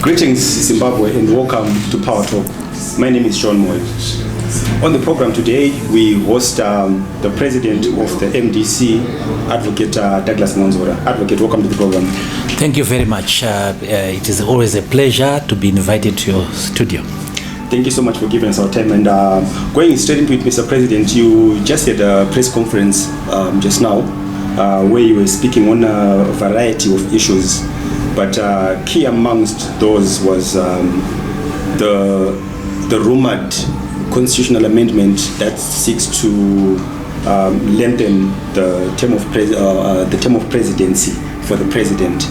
Greetings Zimbabwe and welcome to Power Talk. My name is John Moy. On the program today we host the president of the MDC, Advocate Douglas Mwonzora. Advocate, welcome to the program. Thank you very much. It is always a pleasure to be invited to your studio. Thank you so much for giving us our time. And going straight into it, Mr. President, you just had a press conference just now where you were speaking on a variety of issues. But key amongst those was the rumored constitutional amendment that seeks to lengthen the term of presidency for the president,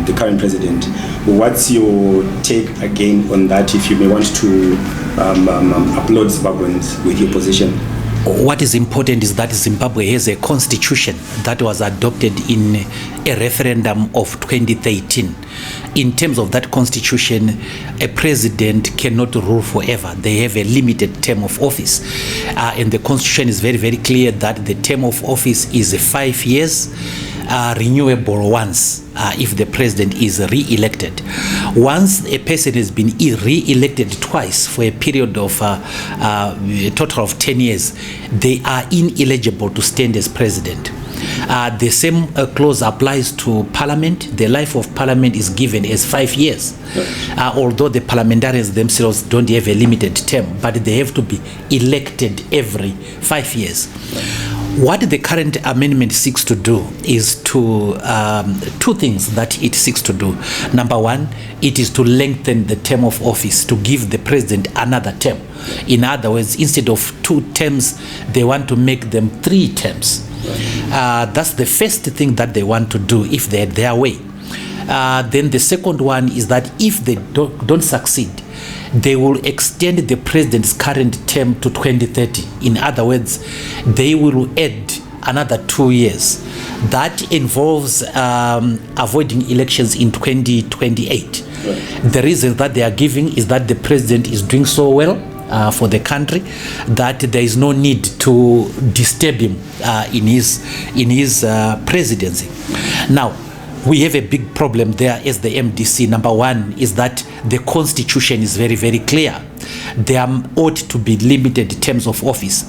the current president. What's your take again on that, if you may want to upload Zimbabweans with your position? What is important is that Zimbabwe has a constitution that was adopted in a referendum of 2013. In terms of that constitution, a president cannot rule forever. They have a limited term of office. And the constitution is very, very clear that the term of office is 5 years, renewable once if the president is re-elected. Once a person has been re-elected twice for a period of a total of 10 years, they are ineligible to stand as president. The same clause applies to parliament. The life of parliament is given as 5 years, although the parliamentarians themselves don't have a limited term, but they have to be elected every 5 years. What the current amendment seeks to do is to two things that it seeks to do. Number one, it is to lengthen the term of office, to give the president another term. In other words, instead of 2 terms, they want to make them 3 terms. That's the first thing that they want to do if they're their way. Then the second one is that if they don't succeed, they will extend the president's current term to 2030. In other words, they will add another 2 years. That involves avoiding elections in 2028. The reason that they are giving is that the president is doing so well for the country that there is no need to disturb him in his presidency. Now, we have a big problem there as the MDC. Number one is that the constitution is very, very clear. There ought to be limited terms of office.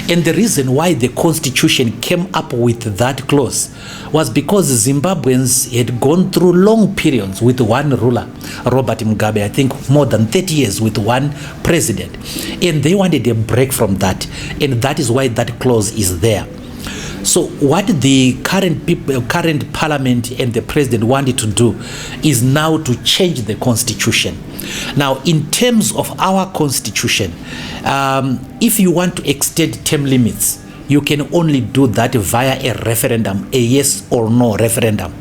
And the reason why the constitution came up with that clause was because Zimbabweans had gone through long periods with one ruler, Robert Mugabe, I think more than 30 years with one president. And they wanted a break from that. And that is why that clause is there. So what the current parliament and the president wanted to do is now to change the constitution. Now, in terms of our constitution, if you want to extend term limits, you can only do that via a referendum, a yes or no referendum.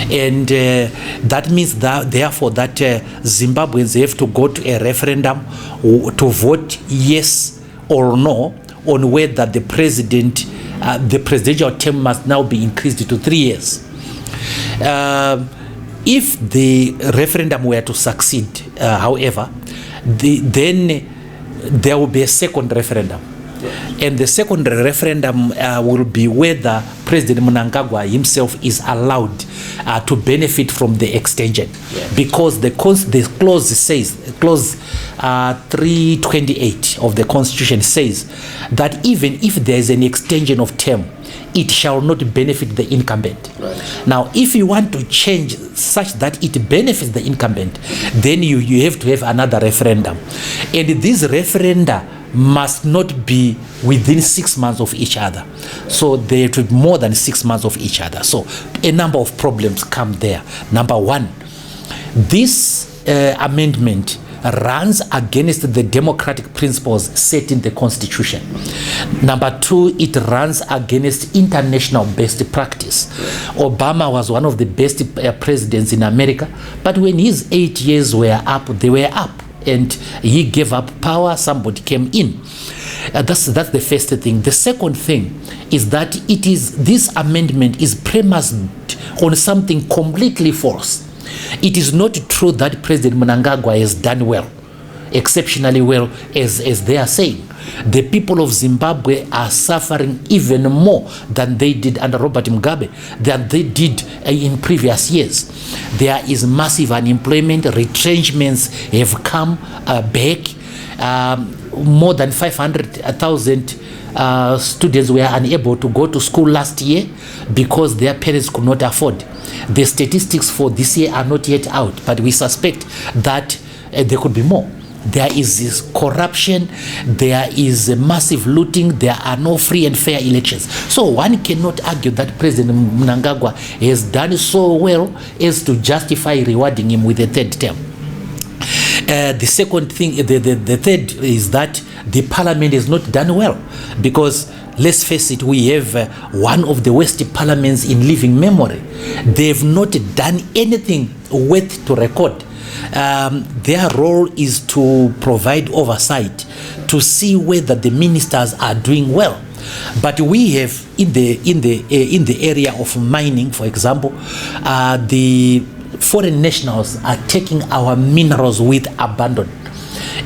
And that means that therefore that Zimbabweans have to go to a referendum to vote yes or no on whether the presidential term must now be increased to 3 years. If the referendum were to succeed, however, then there will be a second referendum. And the second referendum will be whether President Mnangagwa himself is allowed to benefit from the extension. Because the clause says, clause 328 of the Constitution says that even if there is an extension of term, it shall not benefit the incumbent. Now, if you want to change such that it benefits the incumbent, then you have to have another referendum. And this referenda must not be within 6 months of each other. So they have to be more than 6 months of each other. So a number of problems come there. Number one, this amendment runs against the democratic principles set in the Constitution. Number two, it runs against international best practice. Obama was one of the best presidents in America, but when his 8 years were up, they were up. And he gave up power, somebody came in. That's the first thing. The second thing is that this amendment is premised on something completely false. It is not true that President Mnangagwa has done well, exceptionally well, as they are saying. The people of Zimbabwe are suffering even more than they did under Robert Mugabe, than they did in previous years. There is massive unemployment, retrenchments have come back. More than 500,000 students were unable to go to school last year because their parents could not afford. The statistics for this year are not yet out, but we suspect that there could be more. There is this corruption, there is a massive looting, there are no free and fair elections. So one cannot argue that President Mnangagwa has done so well as to justify rewarding him with a third term. The second thing, the third is that the parliament has not done well, because let's face it, we have one of the worst parliaments in living memory. They've not done anything worth to record. Their role is to provide oversight, to see whether the ministers are doing well. But we have in the area of mining, for example, the foreign nationals are taking our minerals with abandon,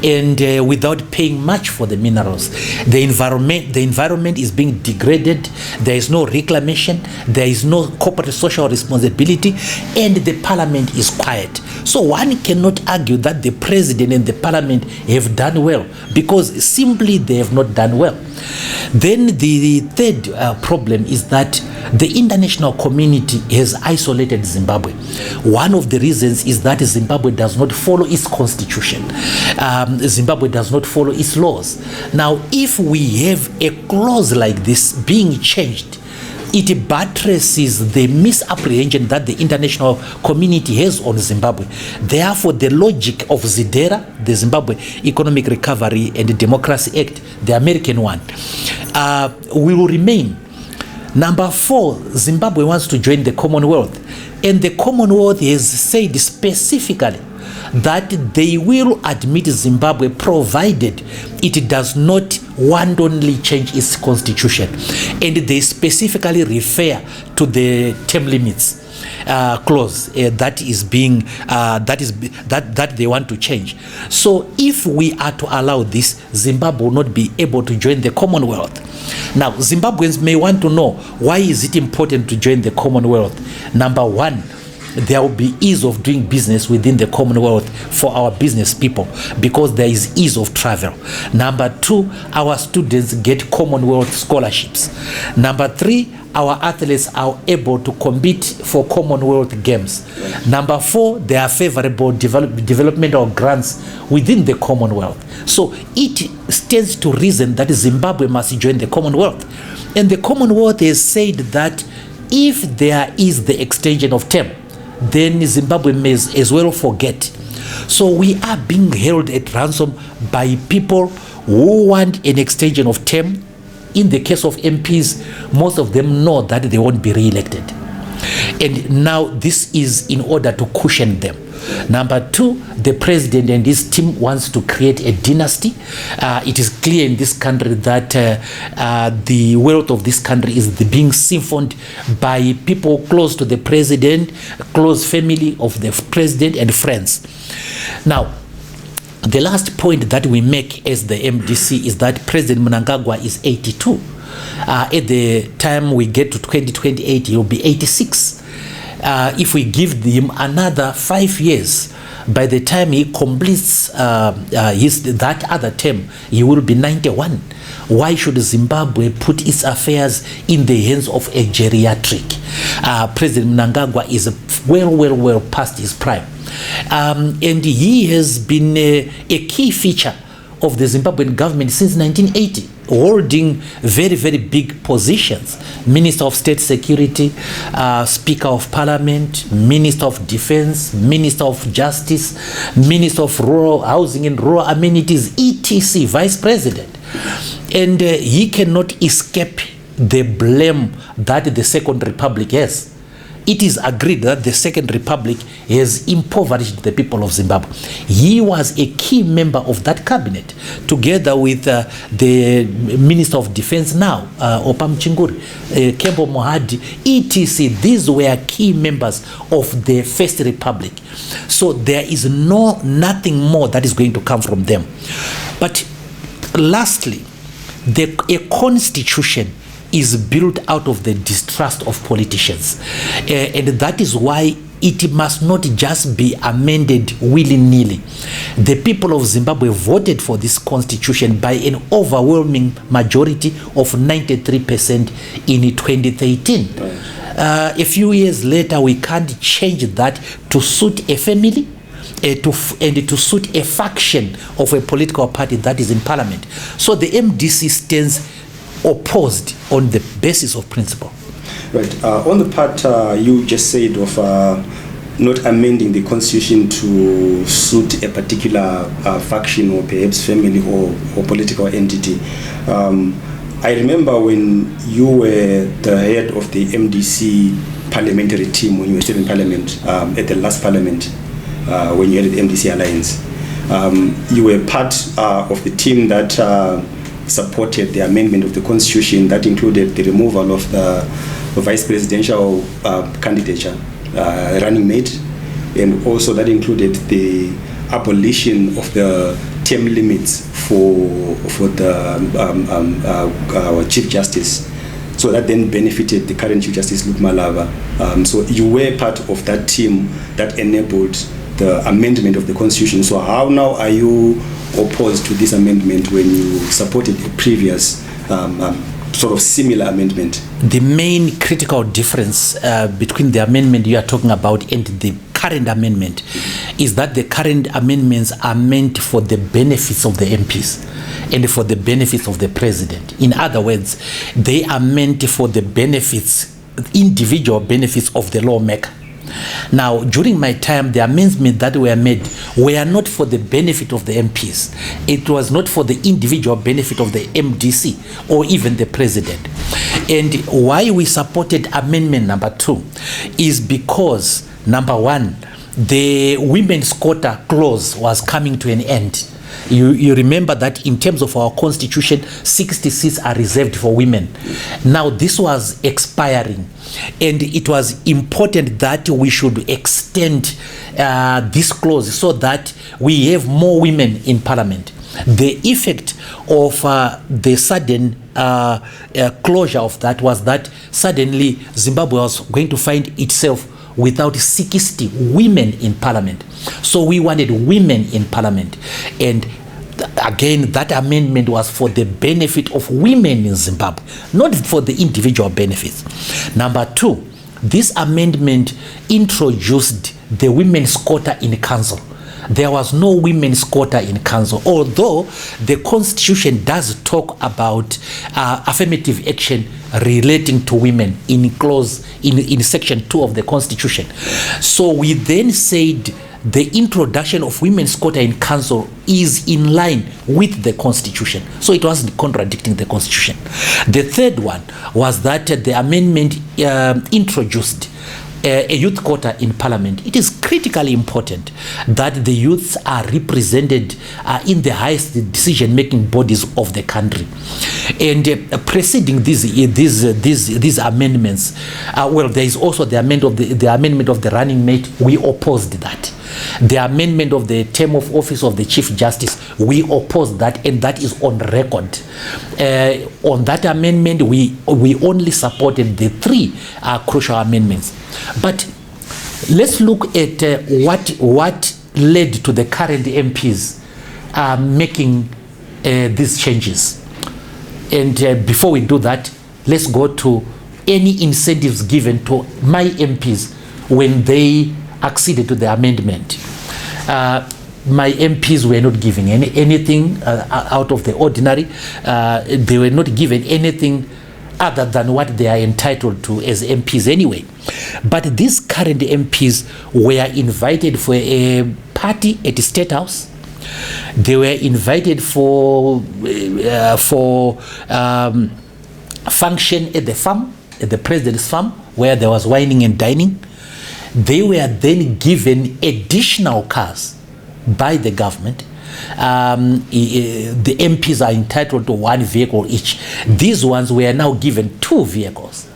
and without paying much for the minerals. The environment is being degraded. There is no reclamation, there is no corporate social responsibility, and the parliament is quiet. So one cannot argue that the president and the parliament have done well, because simply they have not done well. Then the third problem is that the international community has isolated Zimbabwe. One of the reasons is that Zimbabwe does not follow its constitution. Zimbabwe does not follow its laws. Now, if we have a clause like this being changed, it buttresses the misapprehension that the international community has on Zimbabwe. Therefore, the logic of ZIDERA, the Zimbabwe Economic Recovery and Democracy Act, the American one, will remain. Number 4, Zimbabwe wants to join the Commonwealth, and the Commonwealth has said specifically that they will admit Zimbabwe provided it does not wantonly change its constitution, and they specifically refer to the term limits clause that they want to change. So if we are to allow this, Zimbabwe will not be able to join the Commonwealth. Now, Zimbabweans may want to know, why is it important to join the Commonwealth? Number 1, there will be ease of doing business within the Commonwealth for our business people, because there is ease of travel. Number 2, our students get Commonwealth scholarships. Number 3, our athletes are able to compete for Commonwealth games. Number 4, there are favorable developmental grants within the Commonwealth. So it stands to reason that Zimbabwe must join the Commonwealth. And the Commonwealth has said that if there is the extension of term, then Zimbabwe may as well forget. So we are being held at ransom by people who want an extension of term. In the case of MPs, most of them know that they won't be re-elected. And now this is in order to cushion them. Number 2, the president and his team wants to create a dynasty. It is clear in this country that the wealth of this country is being siphoned by people close to the president, close family of the president and friends. Now, the last point that we make as the MDC is that President Mnangagwa is 82. At the time we get to 2028, he will be 86. If we give him another 5 years, by the time he completes that other term, he will be 91. Why should Zimbabwe put its affairs in the hands of a geriatric? President Mnangagwa is well past his prime. And he has been a key feature of the Zimbabwean government since 1980, holding very big positions: Minister of State Security, Speaker of Parliament, Minister of Defense, Minister of Justice, Minister of Rural Housing and Rural Amenities, etc., Vice President. And he cannot escape the blame that the Second Republic has. It is agreed that the Second Republic has impoverished the people of Zimbabwe. He was a key member of that cabinet, together with the Minister of Defense now, Opam Chinguri, Kembo Mohadi, etc. These were key members of the First Republic. So there is nothing more that is going to come from them. But lastly, A constitution is built out of the distrust of politicians, and that is why it must not just be amended willy-nilly. The people of Zimbabwe voted for this constitution by an overwhelming majority of 93% in 2013. A few years later, we can't change that to suit a family and to suit a faction of a political party that is in parliament. So the MDC stands opposed on the basis of principle. Right. On the part you just said of not amending the constitution to suit a particular faction or perhaps family or political entity, I remember when you were the head of the MDC parliamentary team when you were still in parliament at the last parliament, when you had the MDC Alliance, you were part of the team that supported the amendment of the constitution that included the removal of the vice presidential candidature, running mate, and also that included the abolition of the term limits for the Chief Justice. So that then benefited the current Chief Justice, Luke Malava. So you were part of that team that enabled the amendment of the constitution. So how now are you opposed to this amendment when you supported a previous sort of similar amendment? The main critical difference between the amendment you are talking about and the current amendment is that the current amendments are meant for the benefits of the MPs and for the benefits of the president. In other words, they are meant for the benefits, individual benefits of the lawmaker. Now, during my time, the amendments that were made were not for the benefit of the MPs. It was not for the individual benefit of the MDC or even the president. And why we supported amendment number 2 is because, number 1, the women's quota clause was coming to an end. You remember that in terms of our constitution, 60 seats are reserved for women. Now this was expiring, and it was important that we should extend this clause so that we have more women in parliament. The effect of the sudden closure of that was that suddenly Zimbabwe was going to find itself without 60 women in parliament. So we wanted women in parliament, and again that amendment was for the benefit of women in Zimbabwe, not for the individual benefits. Number 2, this amendment introduced the women's quota in council. There was no women's quota in council, although the constitution does talk about affirmative action relating to women in section 2 of the constitution. So we then said the introduction of women's quota in council is in line with the constitution, so it wasn't contradicting the constitution. The third one was that the amendment introduced a youth quota in parliament. It is critically important that the youths are represented in the highest decision-making bodies of the country. And preceding these amendments, well, there is also the amendment of the running mate. We opposed that. The amendment of the term of office of the Chief Justice, we opposed that, and that is on record. On that amendment, we only supported the 3 crucial amendments. But let's look at what led to the current MPs making these changes. And before we do that, let's go to any incentives given to my MPs when they acceded to the amendment. My MPs were not given anything out of the ordinary. They were not given anything other than what they are entitled to as MPs anyway. But these current MPs were invited for a party at the State House. They were invited for function at the farm, at the president's farm, where there was wining and dining. They were then given additional cars by the government. The MPs are entitled to 1 vehicle each. These ones were now given 2 vehicles.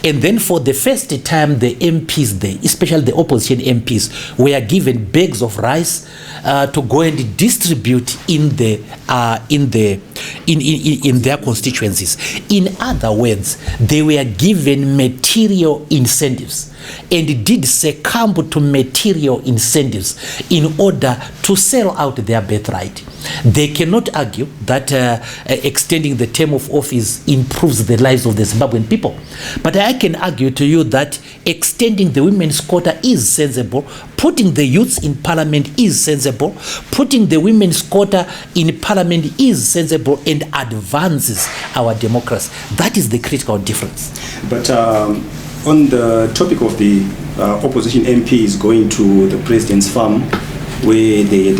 And then for the first time, the MPs, especially the opposition MPs, were given bags of rice to go and distribute in the in their constituencies. In other words, they were given material incentives and did succumb to material incentives in order to sell out their birthright. They cannot argue that extending the term of office improves the lives of the Zimbabwean people. But I can argue to you that extending the women's quota is sensible, putting the youths in parliament is sensible, putting the women's quota in parliament is sensible and advances our democracy. That is the critical difference. But on the topic of the opposition MPs going to the president's farm, where they had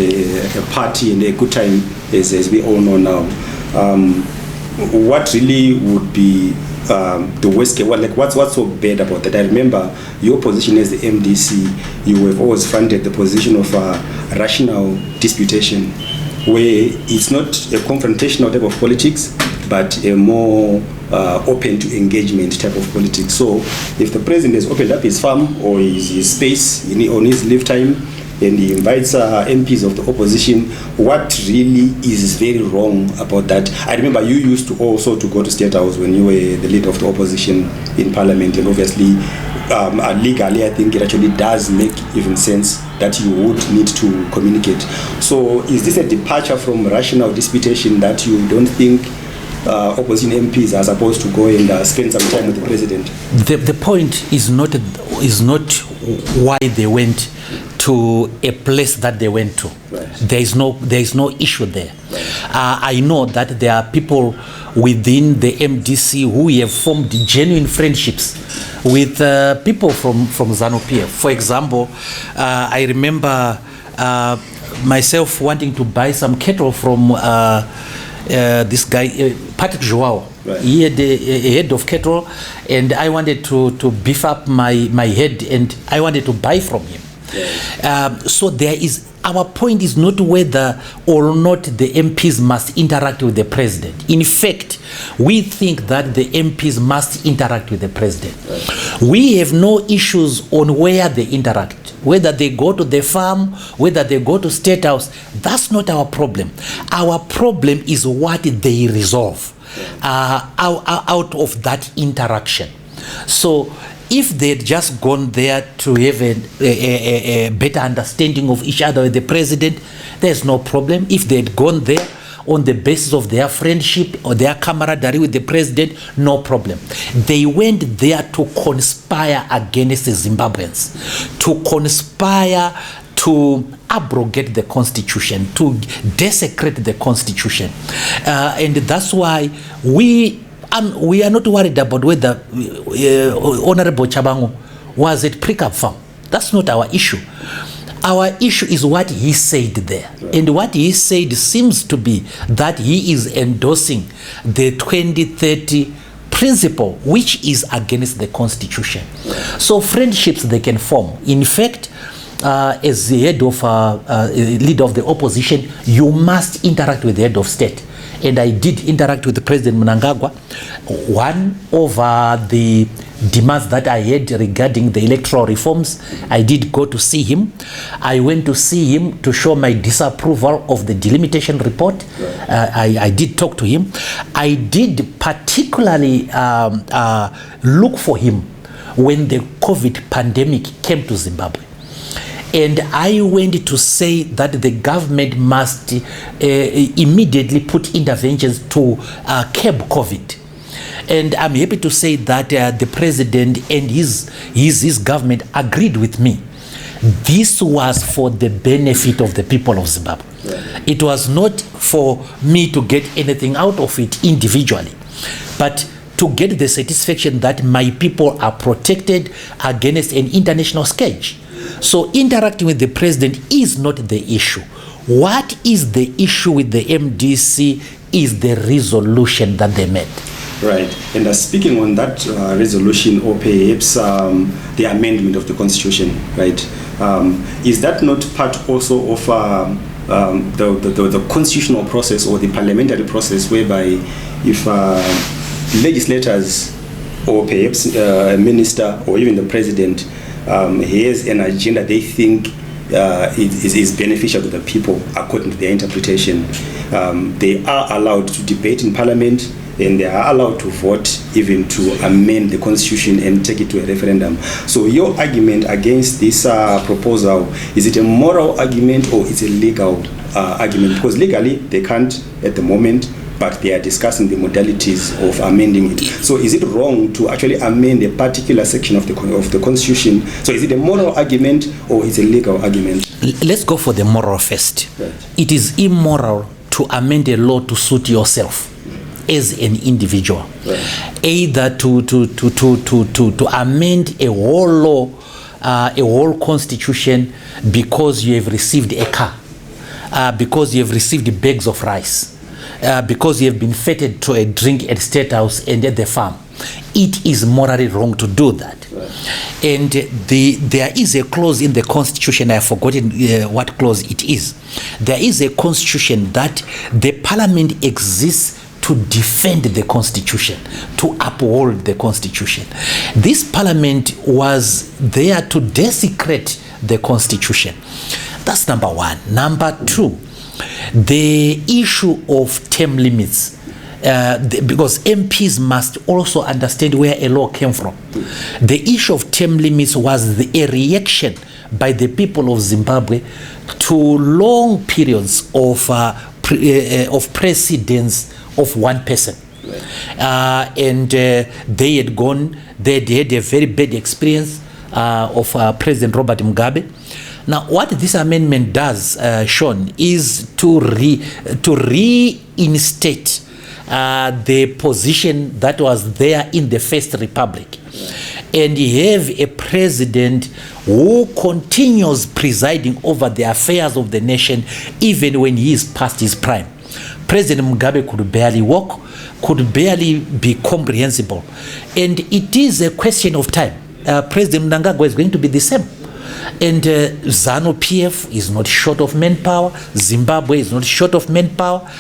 a party and a good time, as we all know now, what really would be the worst case? What's so bad about that? I remember your position as the MDC, you have always fronted the position of rational disputation, where it's not a confrontational type of politics, but a more open to engagement type of politics. So if the president has opened up his farm or his space on his lifetime, and he invites MPs of the opposition, what really is very wrong about that? I remember you used to also to go to State House when you were the leader of the opposition in Parliament, and obviously legally I think it actually does make even sense that you would need to communicate. So is this a departure from rational disputation that you don't think opposition MPs are supposed to go and spend some time with the president? The point is not why they went to a place that they went to. Right. There is no issue there. Right. I know that there are people within the MDC who have formed genuine friendships with people from ZANU-PF. For example, I remember myself wanting to buy some cattle from this guy, Patrick Joao. Right. He had a head of cattle, and I wanted to beef up my head, and I wanted to buy from him. So our point is not whether or not the MPs must interact with the president. In fact, we think that the MPs must interact with the president. Right. We have no issues on where they interact, whether they go to the farm, whether they go to State House. That's not our problem. Our problem is what they resolve out of that interaction. So if they'd just gone there to have a better understanding of each other with the president, there's no problem. If they'd gone there on the basis of their friendship or their camaraderie with the president, no problem. They went there to conspire against the Zimbabweans, to conspire to abrogate the constitution, to desecrate the constitution. And that's why we are not worried about whether Honorable Chabangu was at Precap Farm. That's not our issue. Our issue is what he said there. Right. And what he said seems to be that he is endorsing the 2030 principle, which is against the constitution. Right. So friendships they can form. In fact, as the head of leader of the opposition, you must interact with the head of state. And I did interact with President Mnangagwa. One of the demands that I had regarding the electoral reforms, I did go to see him. I went to see him to show my disapproval of the delimitation report. I did talk to him. I did particularly look for him when the COVID pandemic came to Zimbabwe. And I went to say that the government must immediately put interventions to curb COVID. And I'm happy to say that the president and his government agreed with me. This was for the benefit of the people of Zimbabwe. Yeah. It was not for me to get anything out of it individually, but to get the satisfaction that my people are protected against an international scourge. So interacting with the president is not the issue. What is the issue with the MDC is the resolution that they made. Right. And speaking on that resolution, or perhaps the amendment of the constitution, right? Is that not part also of the constitutional process or the parliamentary process, whereby if legislators or perhaps a minister or even the president has an agenda they think is beneficial to the people according to their interpretation. They are allowed to debate in Parliament, and they are allowed to vote, even to amend the constitution and take it to a referendum. So your argument against this proposal, is it a moral argument or is it a legal argument? Because legally they can't at the moment, but they are discussing the modalities of amending it. So is it wrong to actually amend a particular section of the constitution? So is it a moral argument or is it a legal argument? Let's go for the moral first. Right. It is immoral to amend a law to suit yourself as an individual. Right. Either to amend a whole law, a whole constitution, because you have received a car, because you have received bags of rice, because you have been feted to a drink at State House and at the farm. It is morally wrong to do that. Right. And there is a clause in the constitution, I have forgotten what clause it is. There is a constitution that the parliament exists to defend the constitution, to uphold the constitution. This parliament was there to desecrate the constitution. That's number one. Number two, the issue of term limits, because MPs must also understand where a law came from. The issue of term limits was a reaction by the people of Zimbabwe to long periods of precedence of one person. And they had had a very bad experience of President Robert Mugabe. Now, what this amendment does, Sean, is to reinstate the position that was there in the First Republic. And you have a president who continues presiding over the affairs of the nation even when he is past his prime. President Mugabe could barely walk, could barely be comprehensible. And it is a question of time. President Mnangagwa is going to be the same. And ZANU-PF is not short of manpower. Zimbabwe is not short of manpower.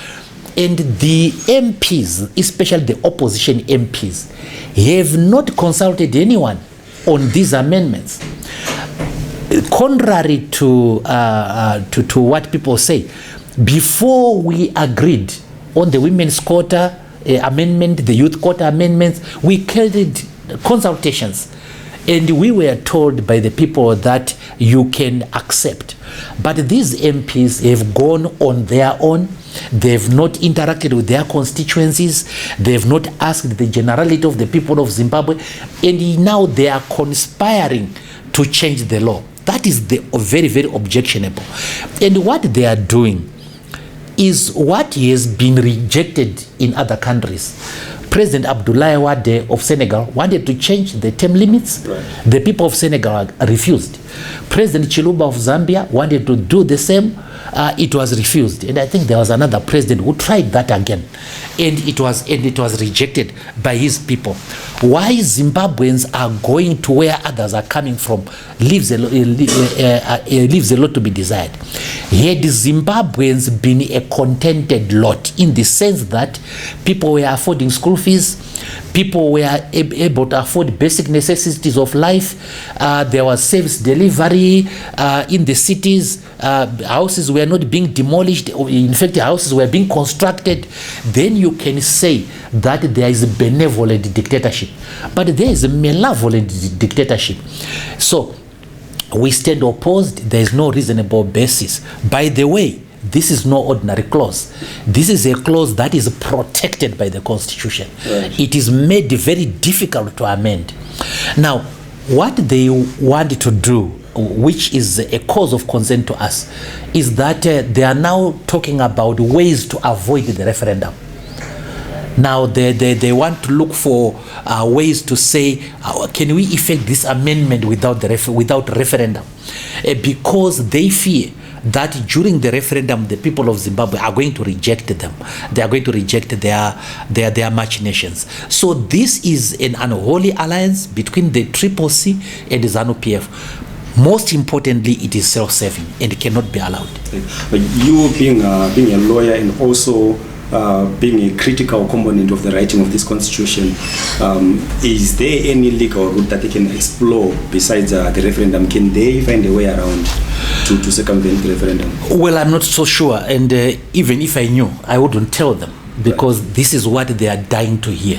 And the MPs, especially the opposition MPs, have not consulted anyone on these amendments. Contrary to what people say, before we agreed on the women's quota amendment, the youth quota amendments, we carried consultations. And we were told by the people that you can accept. But these MPs have gone on their own. They've not interacted with their constituencies. They've not asked the generality of the people of Zimbabwe. And now they are conspiring to change the law. That is very, very objectionable. And what they are doing is what has been rejected in other countries. President Abdoulaye Wade of Senegal wanted to change the term limits. Right. The people of Senegal refused. President Chiluba of Zambia wanted to do the same. It was refused. And I think there was another president who tried that again. And it was rejected by his people. Why Zimbabweans are going to where others are coming from leaves a lot to be desired. Had Zimbabweans been a contented lot, in the sense that people were affording school fees, people were able to afford basic necessities of life, there was service delivery in the cities, houses were not being demolished, in fact houses were being constructed, then you can say that there is a benevolent dictatorship. But there is a malevolent dictatorship. So we stand opposed. There is no reasonable basis. By the way, this is no ordinary clause. This is a clause that is protected by the Constitution. Right. It is made very difficult to amend. Now, what they want to do, which is a cause of concern to us, is that they are now talking about ways to avoid the referendum. Now they want to look for ways to say, can we effect this amendment without referendum? Because they fear that during the referendum, the people of Zimbabwe are going to reject them. They are going to reject their machinations. So this is an unholy alliance between the CCC and the ZANU-PF. Most importantly, it is self-serving and it cannot be allowed. But you being a lawyer and also being a critical component of the writing of this constitution, is there any legal route that they can explore besides the referendum? Can they find a way around to circumvent the referendum? Well, I'm not so sure, and even if I knew, I wouldn't tell them, because this is what they are dying to hear,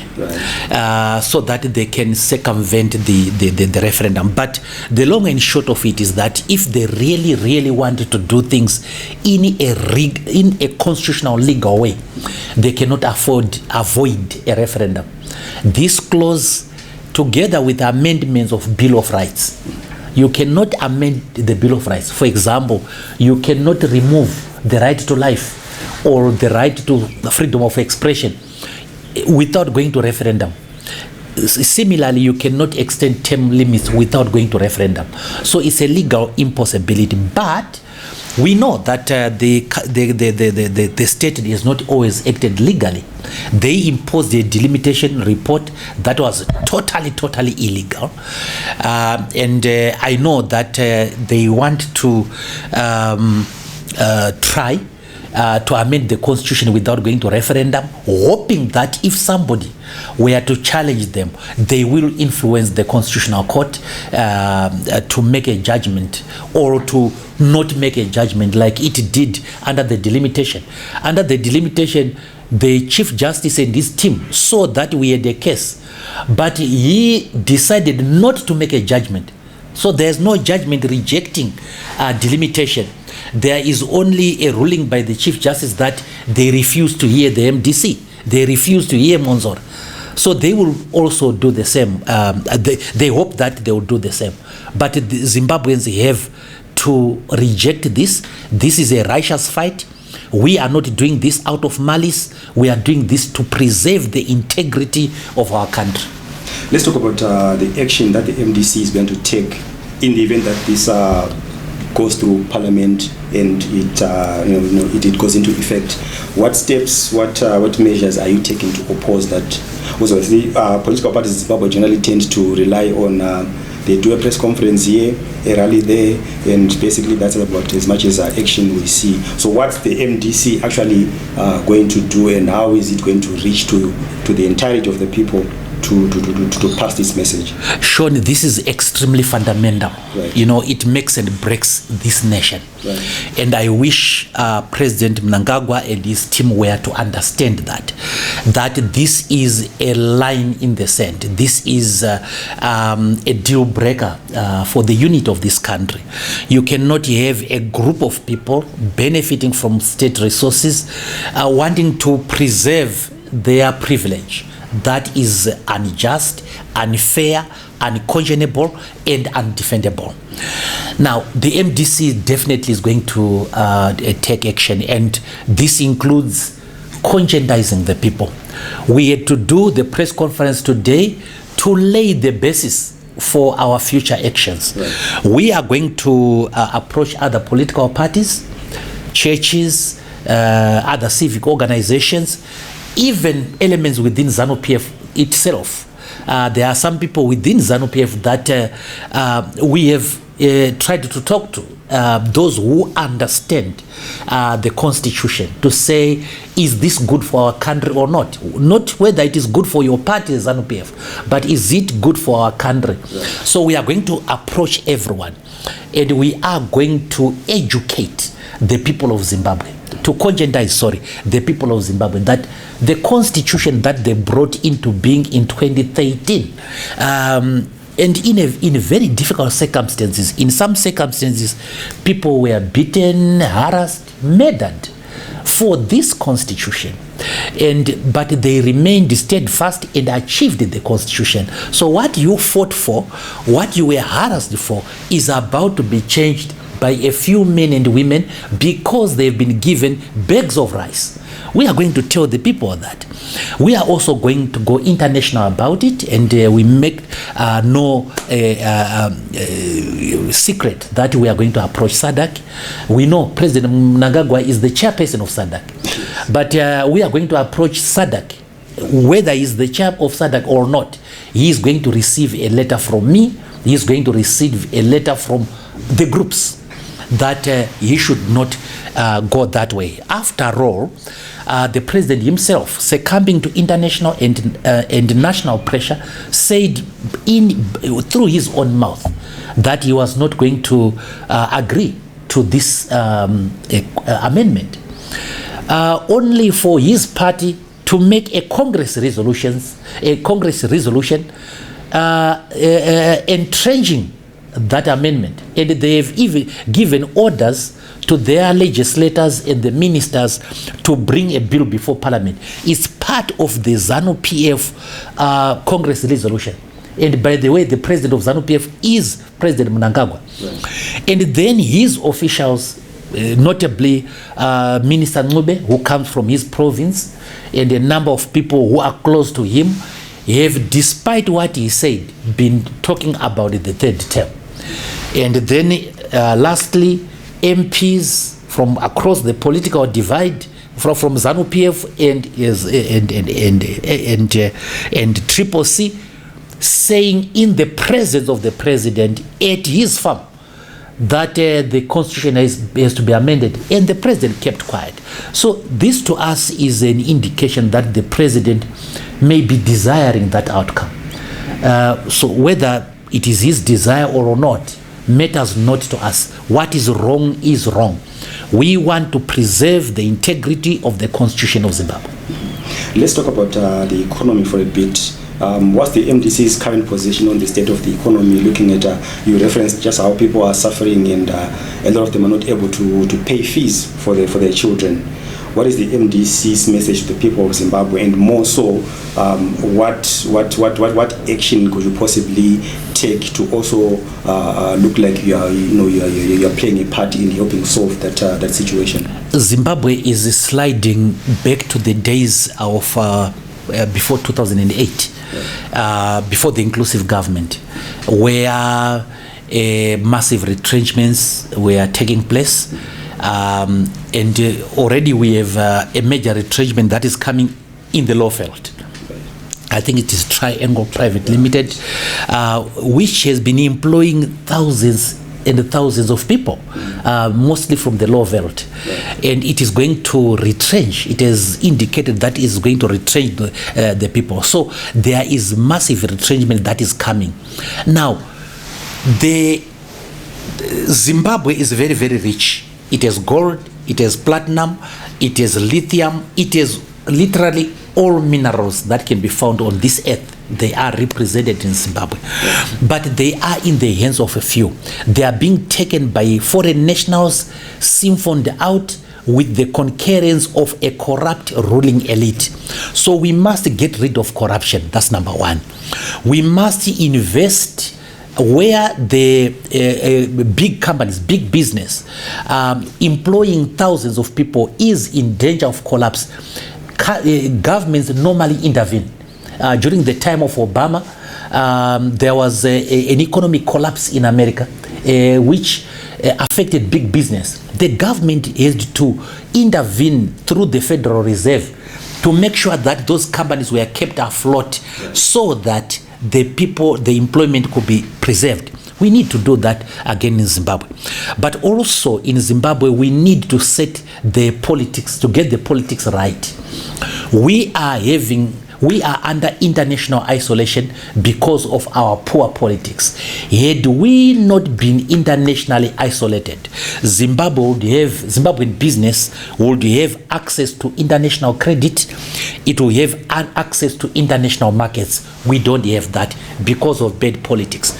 so that they can circumvent the referendum. But the long and short of it is that if they really wanted to do things in a constitutional legal way, they cannot avoid a referendum. This clause, together with amendments of Bill of Rights, you cannot amend the Bill of Rights. For example, you cannot remove the right to life or the right to freedom of expression without going to referendum. Similarly, you cannot extend term limits without going to referendum. So it's a legal impossibility. But we know that the state has not always acted legally. They imposed a delimitation report that was totally illegal. And I know that they want to try to amend the constitution without going to referendum, hoping that if somebody were to challenge them, they will influence the constitutional court to make a judgment, or to not make a judgment like it did under the delimitation. Under the delimitation, the Chief Justice and his team saw that we had a case, but he decided not to make a judgment. So there's no judgment rejecting delimitation. There is only a ruling by the Chief Justice that they refuse to hear the MDC. They refuse to hear Mwonzorwa. So they will also do the same. They hope that they will do the same. But the Zimbabweans have to reject this. This is a righteous fight. We are not doing this out of malice. We are doing this to preserve the integrity of our country. Let's talk about the action that the MDC is going to take in the event that this goes through Parliament and it goes into effect. What steps, what measures are you taking to oppose that? Because the political parties in Zimbabwe generally tend to rely on they do a press conference here, a rally there, and basically that's about as much as action we see. So what's the MDC actually going to do, and how is it going to reach to the entirety of the people to pass this message? Sean, this is extremely fundamental. Right. It makes and breaks this nation. Right. And I wish President Mnangagwa and his team were to understand that this is a line in the sand. This is a deal breaker for the unity of this country. You cannot have a group of people benefiting from state resources, wanting to preserve their privilege. That is unjust, unfair, unconscionable, and undefendable. Now, the MDC definitely is going to take action, and this includes conscientizing the people. We had to do the press conference today to lay the basis for our future actions. Right. We are going to approach other political parties, churches, other civic organizations, even elements within ZANU-PF itself. There are some people within ZANU-PF that we have tried to talk to, those who understand the constitution, to say, is this good for our country or not? Not whether it is good for your party, ZANU-PF, but is it good for our country? Yeah. So we are going to approach everyone, and we are going to educate the people of Zimbabwe, to conscientize, the people of Zimbabwe, that the constitution that they brought into being in 2013, and in very difficult circumstances, in some circumstances, people were beaten, harassed, murdered for this constitution, but they remained steadfast and achieved the constitution. So what you fought for, what you were harassed for, is about to be changed by a few men and women because they've been given bags of rice. We are going to tell the people that. We are also going to go international about it, and we make no secret that we are going to approach SADC. We know President Mnangagwa is the chairperson of SADC, but we are going to approach SADC. Whether he's the chair of SADC or not, he is going to receive a letter from me. He is going to receive a letter from the groups. that he should not go that way. After all, the president himself, succumbing to international and national pressure, said through his own mouth that he was not going to agree to this amendment. Only for his party to make a Congress resolution entrenching that amendment, and they have even given orders to their legislators and the ministers to bring a bill before Parliament. It's part of the ZANU-PF Congress resolution. And by the way, the president of ZANU-PF is President Mnangagwa. Right. And then his officials, notably Minister Ncube, who comes from his province, and a number of people who are close to him, have, despite what he said, been talking about the third term. And then lastly, MPs from across the political divide, from ZANU-PF and Triple C, saying in the presence of the president at his farm that the constitution has to be amended, and the president kept quiet. So this to us is an indication that the president may be desiring that outcome. So whether it is his desire or not matters not to us. What is wrong is wrong. We want to preserve the integrity of the constitution of Zimbabwe. Let's talk about the economy for a bit. What's the MDC's current position on the state of the economy, looking at, you referenced just how people are suffering and a lot of them are not able to pay fees for their children. What is the MDC's message to the people of Zimbabwe, and more so, what action could you possibly take to also look like you are playing a part in helping solve that situation? Zimbabwe is sliding back to the days of before 2008, before the inclusive government, where massive retrenchments were taking place. And already we have a major retrenchment that is coming in the law field. I think it is Triangle Private Limited, which has been employing thousands and thousands of people, mostly from the law field. And it is going to retrench. It has indicated that it is going to retrench the people. So there is massive retrenchment that is coming. Now, the Zimbabwe is very, very rich. It has gold, it has platinum, it has lithium, it has literally all minerals that can be found on this earth. They are represented in Zimbabwe, but they are in the hands of a few. They are being taken by foreign nationals, siphoned out with the concurrence of a corrupt ruling elite. So we must get rid of corruption. That's number one. We must invest where the big companies, big business, employing thousands of people is in danger of collapse. Governments normally intervene. During the time of Obama, there was an economic collapse in America, which affected big business. The government had to intervene through the Federal Reserve to make sure that those companies were kept afloat, so that the employment could be preserved. We need to do that again in Zimbabwe. But also in Zimbabwe, we need to set the politics, to get the politics right. We are under international isolation because of our poor politics. Had we not been internationally isolated, Zimbabwean business would have access to international credit. It will have access to international markets. We don't have that because of bad politics.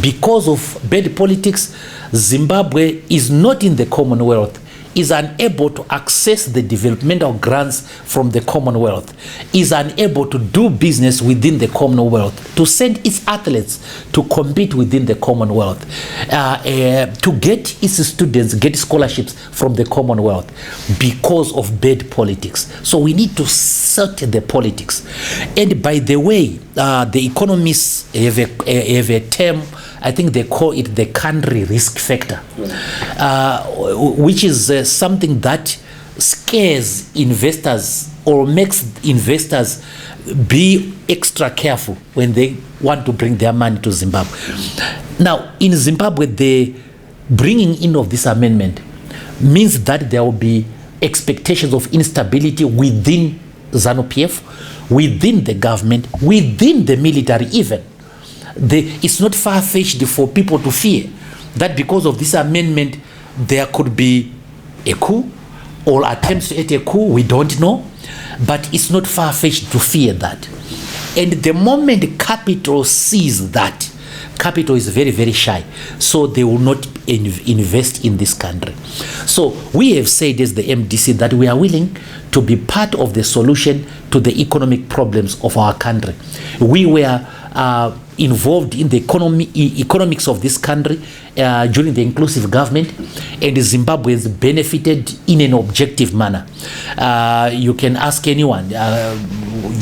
Because of bad politics, Zimbabwe is not in the Commonwealth, is unable to access the developmental grants from the Commonwealth, is unable to do business within the Commonwealth, to send its athletes to compete within the Commonwealth, to get its students, get scholarships from the Commonwealth because of bad politics. So we need to sort the politics. And by the way, the economists have a term, I think they call it the country risk factor, which is something that scares investors or makes investors be extra careful when they want to bring their money to Zimbabwe. Now, in Zimbabwe, the bringing in of this amendment means that there will be expectations of instability within ZANU-PF, within the government, within the military even. It's not far-fetched for people to fear that because of this amendment there could be a coup or attempts at a coup. We don't know, but it's not far-fetched to fear that. And the moment capital sees that, capital is very, very shy, so they will not invest in this country. So we have said as the MDC that we are willing to be part of the solution to the economic problems of our country. We were involved in the economics of this country during the inclusive government, and Zimbabweans benefited in an objective manner. You can ask anyone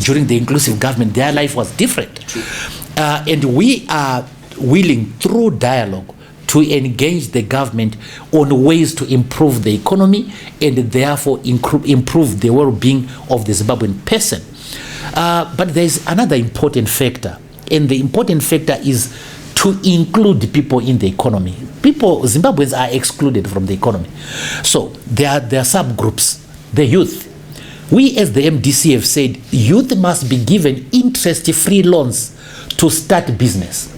during the inclusive government, their life was different. And we are willing through dialogue to engage the government on ways to improve the economy and therefore improve the well-being of the Zimbabwean person. But there's another important factor, and the important factor is to include people in the economy. Zimbabweans are excluded from the economy. So there are subgroups, the youth. We as the MDC have said youth must be given interest-free loans to start business.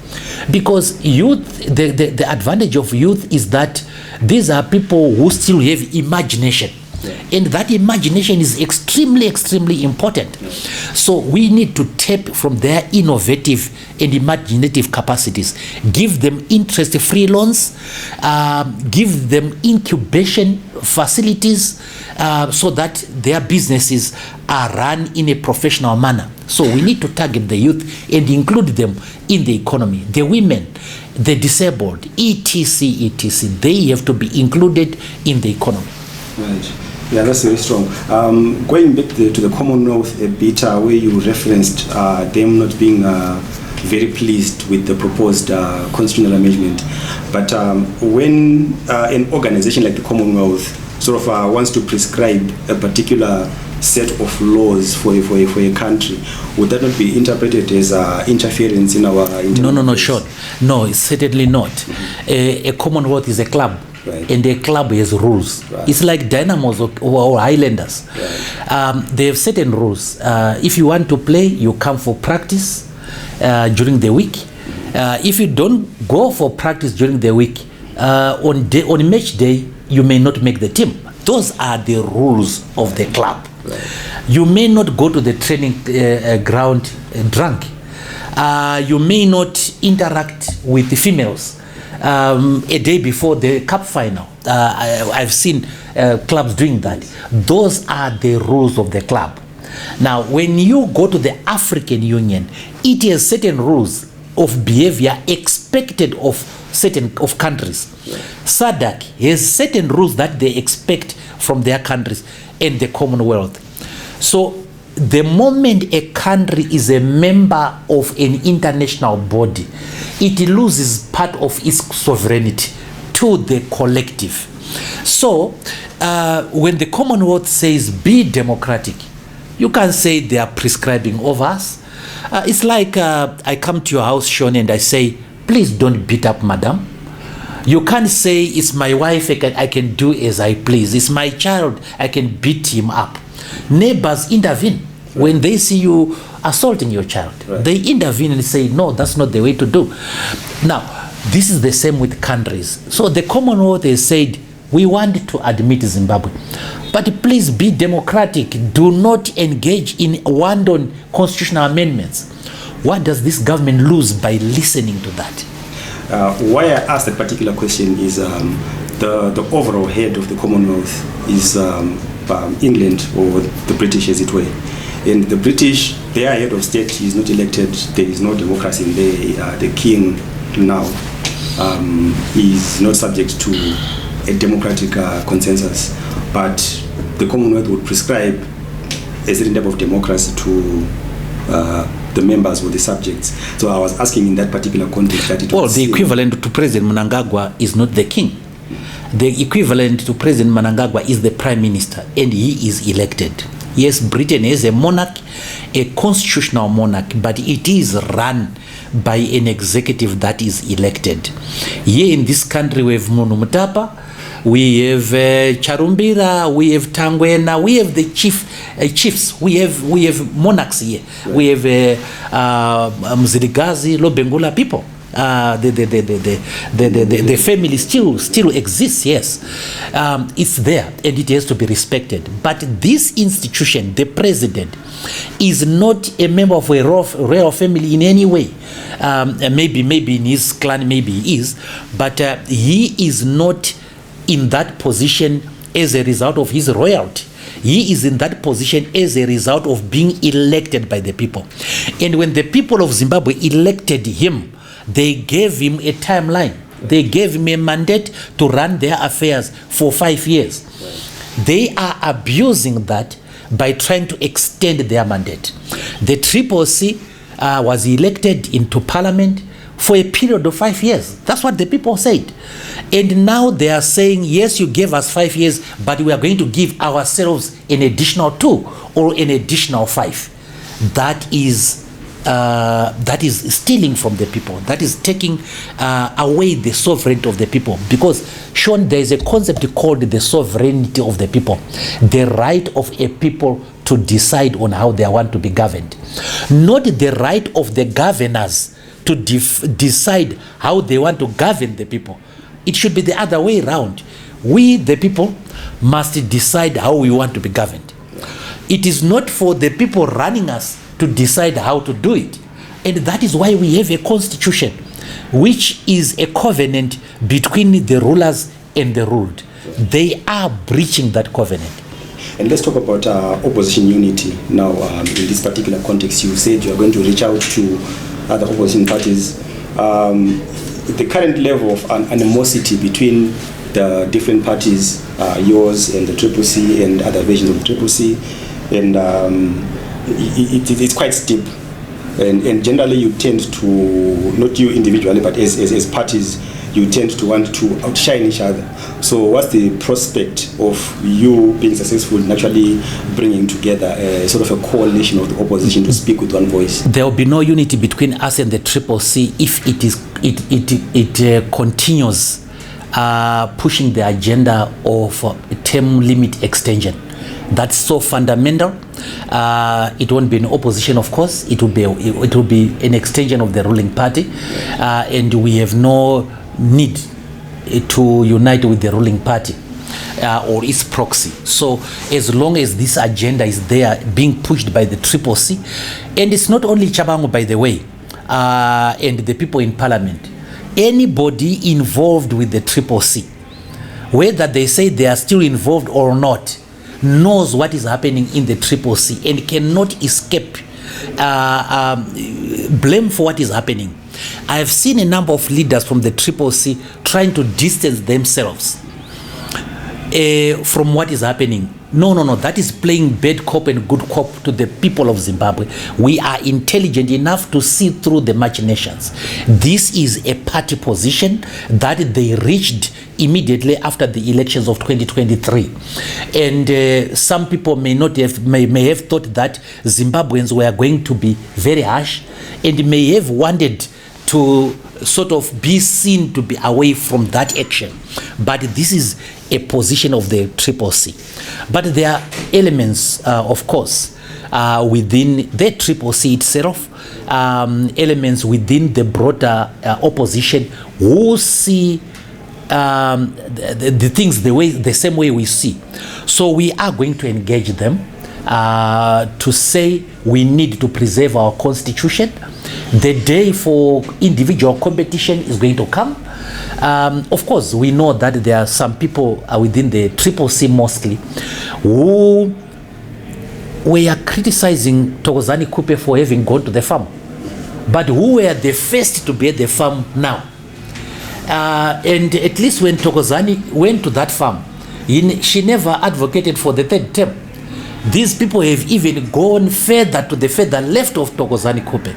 Because youth, the advantage of youth is that these are people who still have imagination. And that imagination is extremely, extremely important. So we need to tap from their innovative and imaginative capacities, give them interest-free loans, give them incubation facilities so that their businesses are run in a professional manner. So we need to target the youth and include them in the economy. The women, the disabled, etc., etc., they have to be included in the economy. Right. Yeah, that's very strong. Going back to the Commonwealth a bit, where you referenced them not being very pleased with the proposed constitutional amendment. But when an organization like the Commonwealth sort of wants to prescribe a particular set of laws for a country, would that not be interpreted as interference in our internal No, sure. No, it's certainly not. A Commonwealth is a club. Right. And a club has rules. Right. It's like Dynamos or Highlanders. Right. They have certain rules. If you want to play, you come for practice during the week. If you don't go for practice during the week, on match day, you may not make the team. Those are the rules of the club. Right. You may not go to the training ground drunk. You may not interact with the females a day before the cup final. I've seen clubs doing that. Those are the rules of the club. Now, when you go to the African Union, it has certain rules of behavior expected of countries. SADC has certain rules that they expect from their countries and the Commonwealth. So the moment a country is a member of an international body, it loses part of its sovereignty to the collective. So when the Commonwealth says be democratic, you can't say they are prescribing over us. It's like I come to your house, Sean, and I say, please don't beat up madam. You can't say it's my wife, I can do as I please. It's my child, I can beat him up. Neighbors intervene. Right. When they see you assaulting your child, right, they intervene and say, no, that's not the way to do. Now, this is the same with countries. So the Commonwealth has said, we want to admit Zimbabwe, but please be democratic. Do not engage in wanton constitutional amendments. What does this government lose by listening to that? Why I asked that particular question is the overall head of the Commonwealth is England, or the British as it were. And the British, their head of state is not elected. There is no democracy in there. The king now is not subject to a democratic consensus. But the Commonwealth would prescribe a certain type of democracy to the members or the subjects. So I was asking in that particular context that it was... Well, the equivalent to President Mnangagwa is not the king. The equivalent to President Mnangagwa is the Prime Minister, and he is elected. Yes, Britain is a monarch, a constitutional monarch, but it is run by an executive that is elected. Here in this country we have Munu Mutapa, we have Charumbira, we have Tangwena, we have the chiefs, we have monarchs here. Right. We have Mziligazi, Lobengula people. The family still exists, yes. It's there and it has to be respected. But this institution, the president, is not a member of a royal family in any way. Maybe in his clan, maybe he is, but he is not in that position as a result of his royalty. He is in that position as a result of being elected by the people. And when the people of Zimbabwe elected him, they gave him a timeline. They gave him a mandate to run their affairs for 5 years. They are abusing that by trying to extend their mandate. The Triple C was elected into parliament for a period of 5 years. That's what the people said. And now they are saying, yes, you gave us 5 years, but we are going to give ourselves an additional 2 or an additional 5. That is stealing from the people. That is taking away the sovereignty of the people. Because, Sean, there is a concept called the sovereignty of the people. The right of a people to decide on how they want to be governed. Not the right of the governors to decide how they want to govern the people. It should be the other way around. We, the people, must decide how we want to be governed. It is not for the people running us to decide how to do it. And that is why we have a constitution, which is a covenant between the rulers and the ruled. They are breaching that covenant. And let's talk about opposition unity now. In this particular context, you said you are going to reach out to other opposition parties. The current level of animosity between the different parties, yours and the Triple C and other versions of the Triple C, and it's quite steep. And generally you tend to, not you individually, but as parties, you tend to want to outshine each other. So what's the prospect of you being successful in actually bringing together a sort of a coalition of the opposition to speak with one voice? There will be no unity between us and the Triple C if it continues pushing the agenda of term limit extension. That's so fundamental. It won't be an opposition, of course. It will be an extension of the ruling party, and we have no need to unite with the ruling party or its proxy. So as long as this agenda is there being pushed by the Triple C, and it's not only Chabango, by the way, and the people in parliament, anybody involved with the Triple C, whether they say they are still involved or not, knows what is happening in the Triple C and cannot escape blame for what is happening. I have seen a number of leaders from the Triple C trying to distance themselves from what is happening. No, that is playing bad cop and good cop to the people of Zimbabwe. We are intelligent enough to see through the machinations. This is a party position that they reached immediately after the elections of 2023. And some people may have thought that Zimbabweans were going to be very harsh and may have wanted to sort of be seen to be away from that action. But this is a position of the Triple C. But there are elements, of course, within the Triple C itself, elements within the broader opposition who see the things the same way we see. So we are going to engage them to say we need to preserve our constitution. The day for individual competition is going to come. Of course, we know that there are some people within the Triple C mostly who were criticizing Thokozani Kupe for having gone to the farm, but who were the first to be at the farm now. And at least when Thokozani went to that farm, she never advocated for the third term. These people have even gone further to the further left of Thokozani Kupe,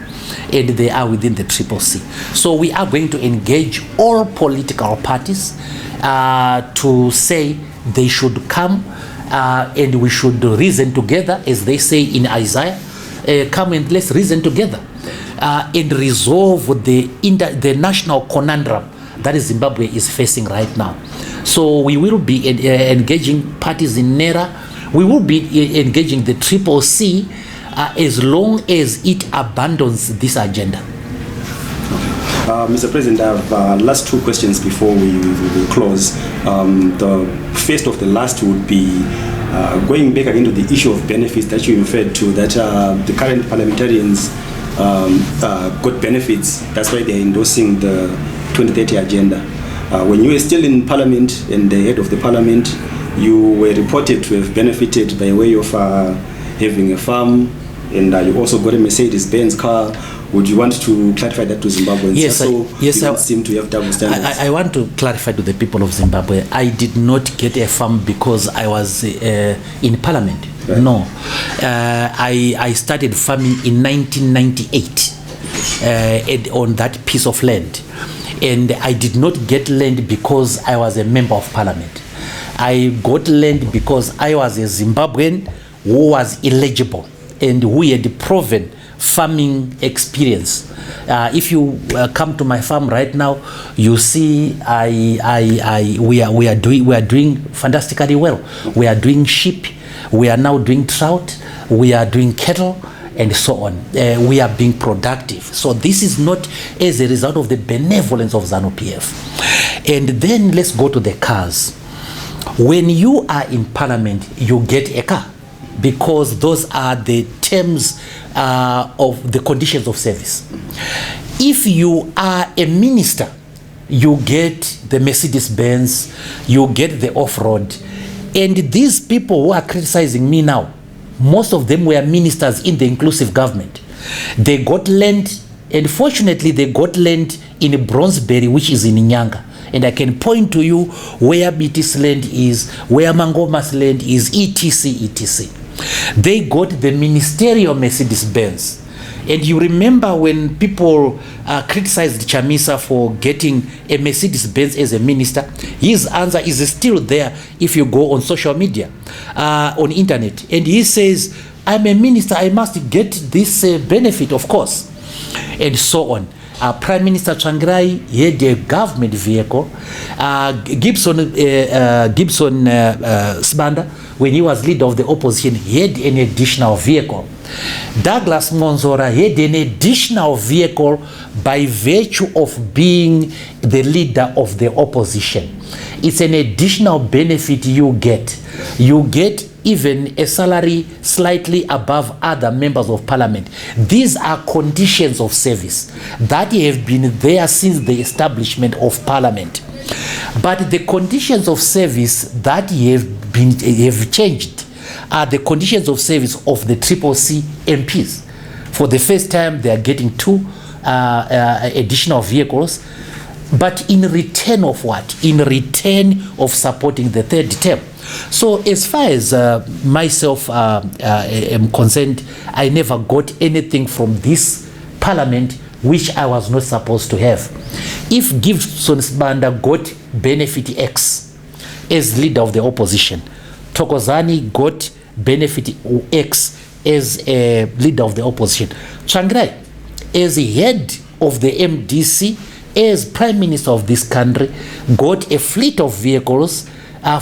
and they are within the Triple C. So we are going to engage all political parties to say they should come and we should reason together, as they say in Isaiah, come and let's reason together. and resolve the national conundrum that Zimbabwe is facing right now. So we will be engaging parties in NERA. We will be engaging the CCC as long as it abandons this agenda. Mr. President, I have last two questions before we close. The first of the last would be going back into the issue of benefits that you referred to, that the current parliamentarians got benefits. That's why they're endorsing the 2030 agenda. When you were still in Parliament and the head of the Parliament, you were reported to have benefited by way of having a farm, and you also got a Mercedes-Benz car. Would you want to clarify that to Zimbabweans? Yes, you don't seem to have double standards. I want to clarify to the people of Zimbabwe, I did not get a farm because I was in Parliament. Right. No. I started farming in 1998 on that piece of land. And I did not get land because I was a member of Parliament. I got land because I was a Zimbabwean who was eligible and who had proven farming experience. If you come to my farm right now, you see we are doing fantastically well. We are doing sheep, we are now doing trout, we are doing cattle, and so on. We are being productive. So this is not as a result of the benevolence of ZANU-PF. And then let's go to the cars. When you are in Parliament, you get a car, because those are the terms of the conditions of service. If you are a minister, you get the Mercedes-Benz, you get the off-road. And these people who are criticizing me now, most of them were ministers in the inclusive government. They got land, and fortunately they got land in Bronzeberry, which is in Nyanga. And I can point to you where BT's land is, where Mangoma's land is, etc., etc. They got the ministerial Mercedes-Benz. And you remember when people criticized Chamisa for getting a Mercedes-Benz as a minister, his answer is still there if you go on social media, on internet. And he says, I'm a minister, I must get this benefit, of course, and so on. Prime Minister Tsvangirai had a government vehicle. Gibson Sibanda, when he was leader of the opposition, he had an additional vehicle. Douglas Mwonzora had an additional vehicle by virtue of being the leader of the opposition. It's an additional benefit you get. You get even a salary slightly above other members of Parliament. These are conditions of service that have been there since the establishment of Parliament. But the conditions of service that have changed are the conditions of service of the CCC MPs. For the first time, they are getting 2 additional vehicles. But in return of what? In return of supporting the third term. So as far as myself am concerned, I never got anything from this Parliament which I was not supposed to have. If Gibson Sibanda got benefit X as leader of the opposition, Thokozani got benefit X as a leader of the opposition, Tsvangirai as a head of the MDC, as Prime Minister of this country, got a fleet of vehicles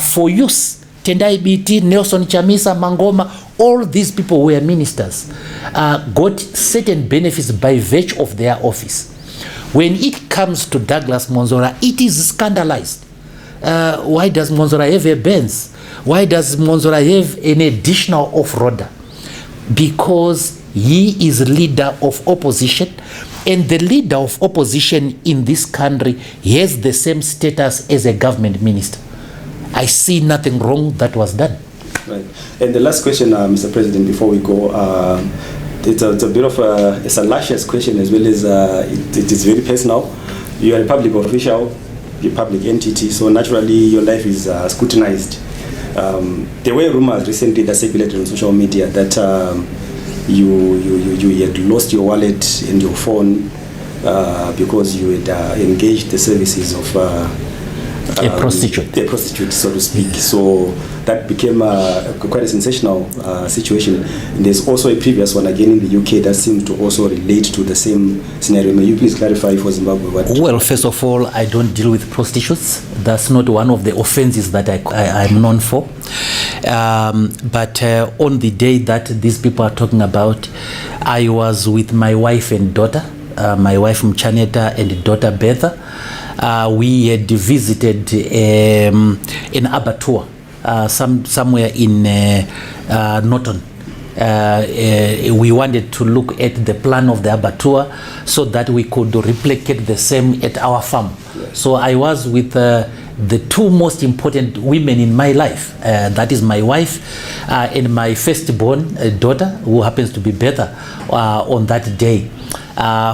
for use. Tendai BT, Nelson Chamisa, Mangoma, all these people were ministers, got certain benefits by virtue of their office. When it comes to Douglas Mwonzora, it is scandalized. Why does Mwonzora have a Benz? Why does Mwonzora have an additional off-roader? Because he is leader of opposition, and the leader of opposition in this country has the same status as a government minister. I see nothing wrong that was done. Right. And the last question, Mr. President, before we go, it's a bit of a salacious question as well as it is very personal. You are a public official, a public entity, so naturally your life is scrutinized. There were rumors recently that circulated on social media that you had lost your wallet and your phone because you had engaged the services of A prostitute. A prostitute, so to speak. So that became quite a sensational situation. And there's also a previous one again in the UK that seems to also relate to the same scenario. May you please clarify for Zimbabwe what? Well, first of all, I don't deal with prostitutes. That's not one of the offenses that I'm known for. But on the day that these people are talking about, I was with my wife and daughter, my wife Mchaneta and daughter Betha. We had visited an abattoir somewhere in Norton. We wanted to look at the plan of the abattoir so that we could replicate the same at our farm. Yes. So I was with the two most important women in my life. That is my wife and my firstborn daughter, who happens to be Betha, on that day.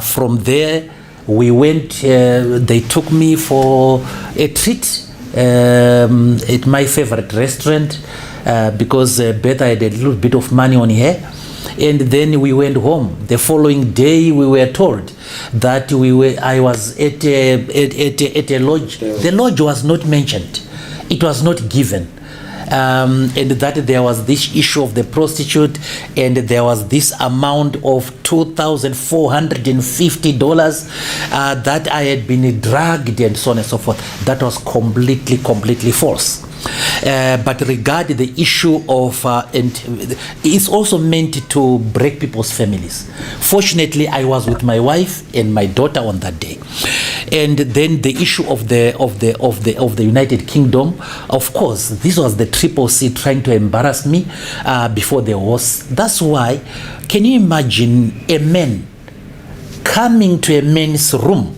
From there, we went, they took me for a treat at my favorite restaurant because Betha had a little bit of money on her. And then we went home. The following day, we were told that I was at a lodge. The lodge was not mentioned. It was not given. And that there was this issue of the prostitute, and there was this amount of $2,450 that I had been dragged and so on and so forth. That was completely false. But regarding the issue of, and it's also meant to break people's families. Fortunately, I was with my wife and my daughter on that day. And then the issue of the United Kingdom, of course, this was the Triple C trying to embarrass me before the horse. That's why, can you imagine a man coming to a man's room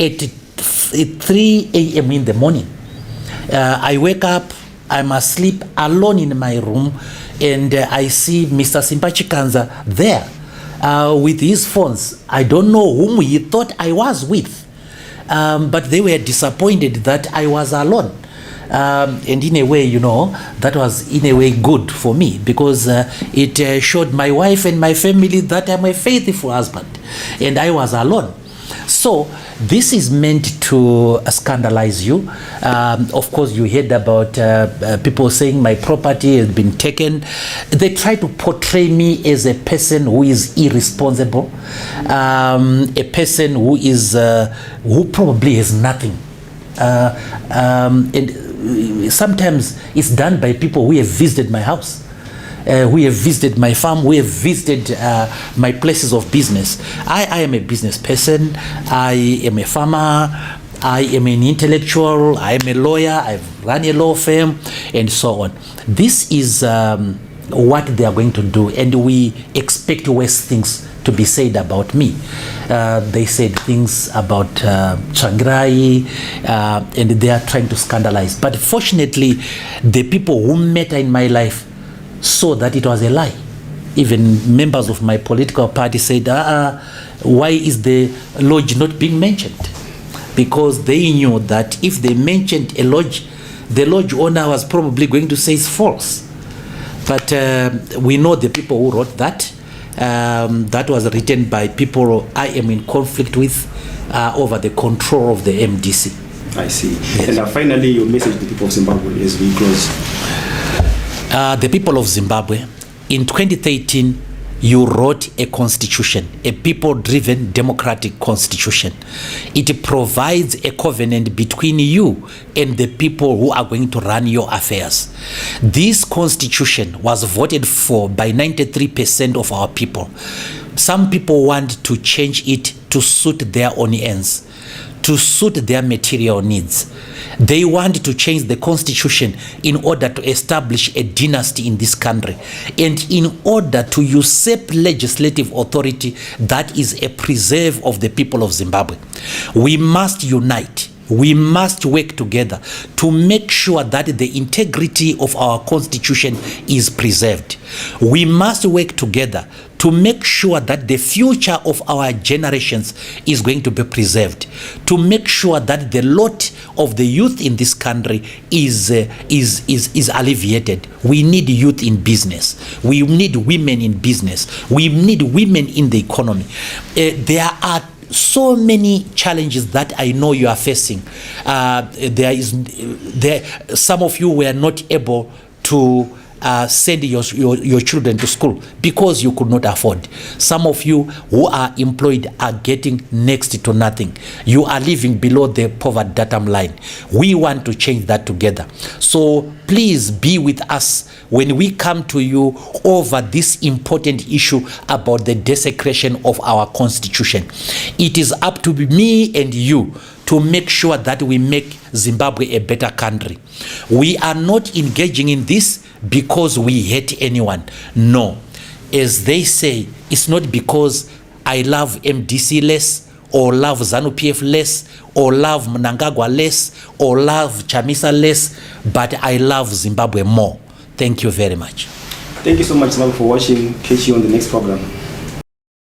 at 3 a.m. in the morning? I wake up, I'm asleep alone in my room, and I see Mr. Simpachikanza there with his phones. I don't know whom he thought I was with, but they were disappointed that I was alone. And in a way, you know, that was in a way good for me, because it showed my wife and my family that I'm a faithful husband, and I was alone. So this is meant to scandalize you. Of course, you heard about people saying my property has been taken. They try to portray me as a person who is irresponsible, a person who is who probably has nothing. And sometimes it's done by people who have visited my house. We have visited my farm, we have visited my places of business. I am a business person, I am a farmer, I am an intellectual, I am a lawyer, I've run a law firm, and so on. This is what they are going to do, and we expect worse things to be said about me. They said things about Tsvangirai, and they are trying to scandalize. But fortunately, the people who matter in my life saw that it was a lie. Even members of my political party said, why is the lodge not being mentioned? Because they knew that if they mentioned a lodge, the lodge owner was probably going to say it's false. But we know the people who wrote that. That was written by people I am in conflict with over the control of the MDC. I see. Yes. And finally, your message to the people of Zimbabwe as we close. The people of Zimbabwe, in 2013, you wrote a constitution, a people-driven democratic constitution. It provides a covenant between you and the people who are going to run your affairs. This constitution was voted for by 93% of our people. Some people want to change it to suit their own ends, to suit their material needs. They want to change the constitution in order to establish a dynasty in this country, and in order to usurp legislative authority that is a preserve of the people of Zimbabwe. We must unite. We must work together to make sure that the integrity of our constitution is preserved. We must work together to make sure that the future of our generations is going to be preserved, to make sure that the lot of the youth in this country is alleviated. We need youth in business. We need women in business. We need women in the economy. There are so many challenges that I know you are facing. Some of you were not able to send your children to school because you could not afford. Some of you who are employed are getting next to nothing. You are living below the poverty datum line. We want to change that together. So please be with us when we come to you over this important issue about the desecration of our constitution. It is up to me and you to make sure that we make Zimbabwe a better country. We are not engaging in this because we hate anyone. No. As they say, it's not because I love MDC less, or love ZANU-PF less, or love Mnangagwa less, or love Chamisa less, but I love Zimbabwe more. Thank you very much. Thank you so much, Zimbabwe, for watching. Catch you on the next program.